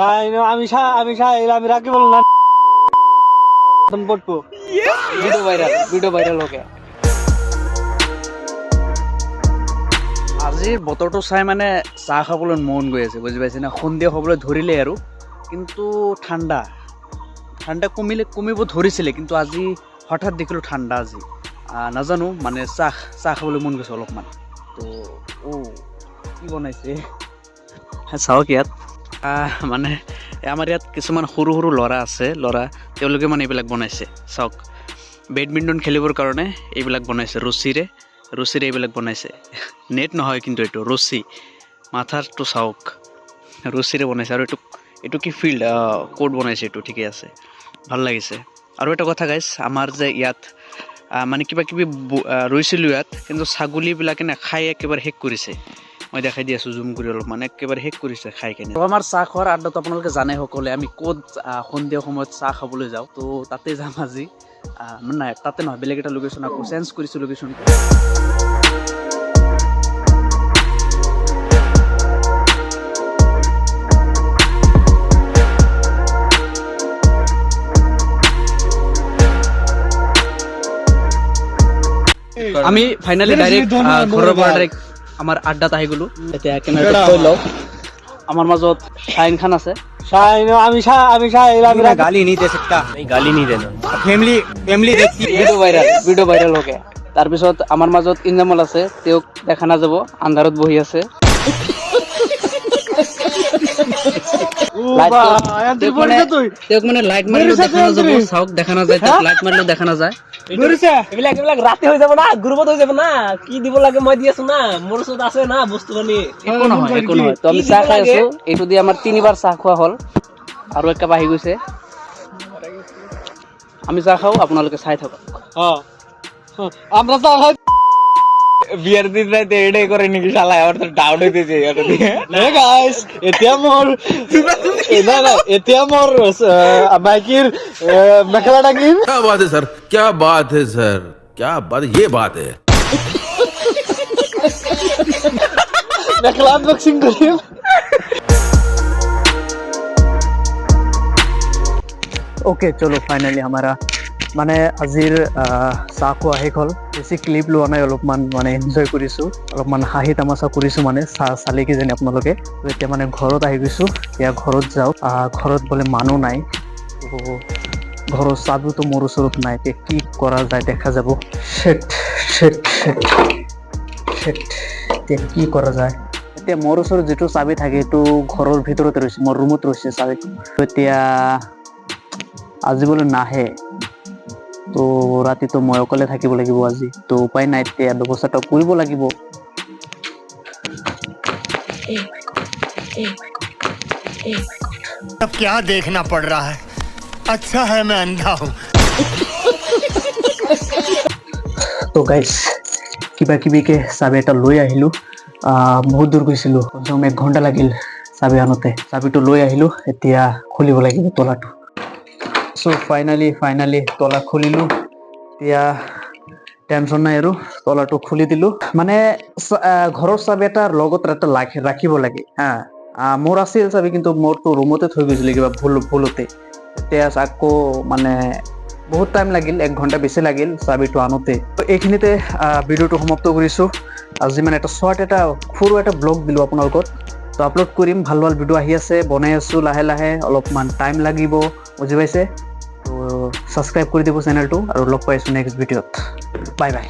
আমি ৰাখি বল না পড়বো ভিডিও ভাইৰাল হোকে। আজিৰ বতৰটো চাই মানে চাহ খাবলৈ মন গৈ আছে, বুজি পাইছে না। সন্ধিয়া হ'বলৈ ধৰিলে আৰু, কিন্তু ঠাণ্ডা কমিব ধৰিছিলে, কিন্তু আজি হঠাৎ দেখিলোঁ ঠাণ্ডা আজি। নাজানো মানে চাহ খাবলৈ মন গৈছে অলপমান। তো কি বনাইছে চাওক ইয়াত। মানে আমাৰ ইয়াত কিছুমান সৰু সৰু ল'ৰা আছে, তেওঁলোকে মানে এইবিলাক বনাইছে। চাওক, বেডমিণ্টন খেলিবৰ কাৰণে এইবিলাক বনাইছে, ৰছীৰে এইবিলাক বনাইছে। নেট নহয় কিন্তু এইটো ৰছী, মাথাৰটো চাওক, ৰছীৰে বনাইছে। আৰু এইটো কি ফিল্ড ক'ৰ্ট বনাইছে, এইটো ঠিকে আছে, ভাল লাগিছে। আৰু এটা কথা গাইছ, আমাৰ যে ইয়াত মানে কিবা কিবি ৰুইছিলোঁ ইয়াত, কিন্তু ছাগলীবিলাকে খাই একেবাৰে শেষ কৰিছে। মই দেখাই দি আছোঁ জুম কৰি অলপ, মানে একেবাৰে শেষ কৰিছে খাই কেনে। তো আমাৰ চাহ খোৱাৰ আড্ডাটো আপোনালোকে জানে সকলোৱে, আমি ক'ত সন্ধিয়া সময়ত চাহ খাবলৈ যাওঁ। তো তাতে যাম আজি। নাই তাতে নহয়, বেলেগ এটা লোকেশ্যন আকৌ চেঞ্জ কৰিছোঁ লোকেশ্যনটো। আমি ফাইনেলি ডাইৰেক্ট ঘৰৰ পৰা ডাইৰেক্ট আমাৰ আড্ডাত আহি গ'লো। এতিয়া কেমেৰাটো থৈ লওঁ। আমাৰ মাজত শাহিন খান আছে। गाली नहीं दे सकता, नहीं गाली नहीं देना। फैमिली देखती है। ভিডিও ভাইৰাল হোকে। তাৰপিছত আমাৰ মাজত ইনজামল আছে, তেওঁক দেখা নাযাব, আন্ধাৰত বহি আছে। তেওঁক মানে লাইট মাৰিলেও দেখা নাযাব, চাওক দেখা নাযায়, তেওঁক লাইট মাৰিলেও দেখা নাযায়। এইবিলাক ৰাতি হৈ যাব না, গ্ৰুপত হৈ যাব না, কি দিব লাগে মই দি আছো না, মোৰ ওচৰত আছে না বস্তু পানি। একো নহয়। তো আমি চাহ খাই আছো, এইটো দি আমাৰ 3বাৰ চাহ খোৱা হ'ল, আৰু এক কাপ আহি গৈছে। আমি চাহ খাওঁ, আপোনালোকে চাই থাকক। আমরা তো বিয়ার দিন রাতে এটাই করে নাকি শালা, আমার তো ডাউট হইতেছে এটা দিয়ে। গাইস, এতিয়া মোৰ বাইকিৰ মেখেলা ডাঙিম। क्या बात है सर, क्या बात है सर, क्या बात, ये बात है। মেখেলা আনবক্সিং কৰিম। ओके चलो फाइनली हमारा মানে আজিৰ চাহ খোৱা শেষ হ'ল। বেছি ক্লিপ লোৱা নাই, অলপমান মানে এনজয় কৰিছোঁ, অলপমান হাঁহি তামাচা কৰিছোঁ, মানে চাহ চালি কিজানি আপোনালোকে। তো এতিয়া মানে ঘৰত আহি গৈছোঁ, এতিয়া ঘৰত যাওঁ। ঘৰত বোলে মানুহ নাই, তো ঘৰৰ চাবিটো মোৰ ওচৰত নাই। এতিয়া কি কৰা যায় দেখা যাব। এতিয়া কি কৰা যায়। এতিয়া মোৰ ওচৰত যিটো চাবি থাকে সেইটো ঘৰৰ ভিতৰতে ৰৈছে, মোৰ ৰুমত ৰৈছে চাবিটো। এতিয়া আজি বোলে নাহে, তো ৰাতিটো মই অকলে থাকিব লাগিব আজি। তো উপায় নাই, এতিয়া ব্যৱস্থাটো কৰিব লাগিব। अब क्या देखना पड़ रहा है, अच्छा है मैं अंधा हूँ। তো গাইছ, কিবা কিবিকে চাবি এটা লৈ আহিলোঁ। বহুত দূৰ গৈছিলোঁ, কমচে 1 ঘণ্টা লাগিল চাবি আনোতে। চাবিটো লৈ আহিলোঁ, এতিয়া খুলিব লাগিব তলাটো। চ' ফাইনালি তলা খুলিলোঁ। এতিয়া টেনশ্যন নাই আৰু, তলাটো খুলি দিলোঁ। মানে ঘৰৰ চাবি এটা লগত এটা ৰাখিব লাগে হা। মোৰ আছিল চাবি, কিন্তু মোৰতো ৰুমতে থৈ গৈছিলোঁ কিবা ভুলতে। এতিয়া আকৌ মানে বহুত টাইম লাগিল, 1 ঘণ্টা বেছি লাগিল চাবিটো আনোতে। তো এইখিনিতে ভিডিঅ'টো সমাপ্ত কৰিছোঁ। আজি মানে এটা সৰু এটা ব্লগ দিলোঁ আপোনালোকক। তো আপলোড কৰিম, ভাল ভিডিঅ' আহি আছে, বনাই আছোঁ লাহে লাহে, অলপমান টাইম লাগিব, বুজি পাইছে। তো ছাবস্ক্ৰাইব কৰি দিব চেনেলটো, আৰু লগ পাইছোঁ নেক্সট ভিডিঅ'ত। Bye bye.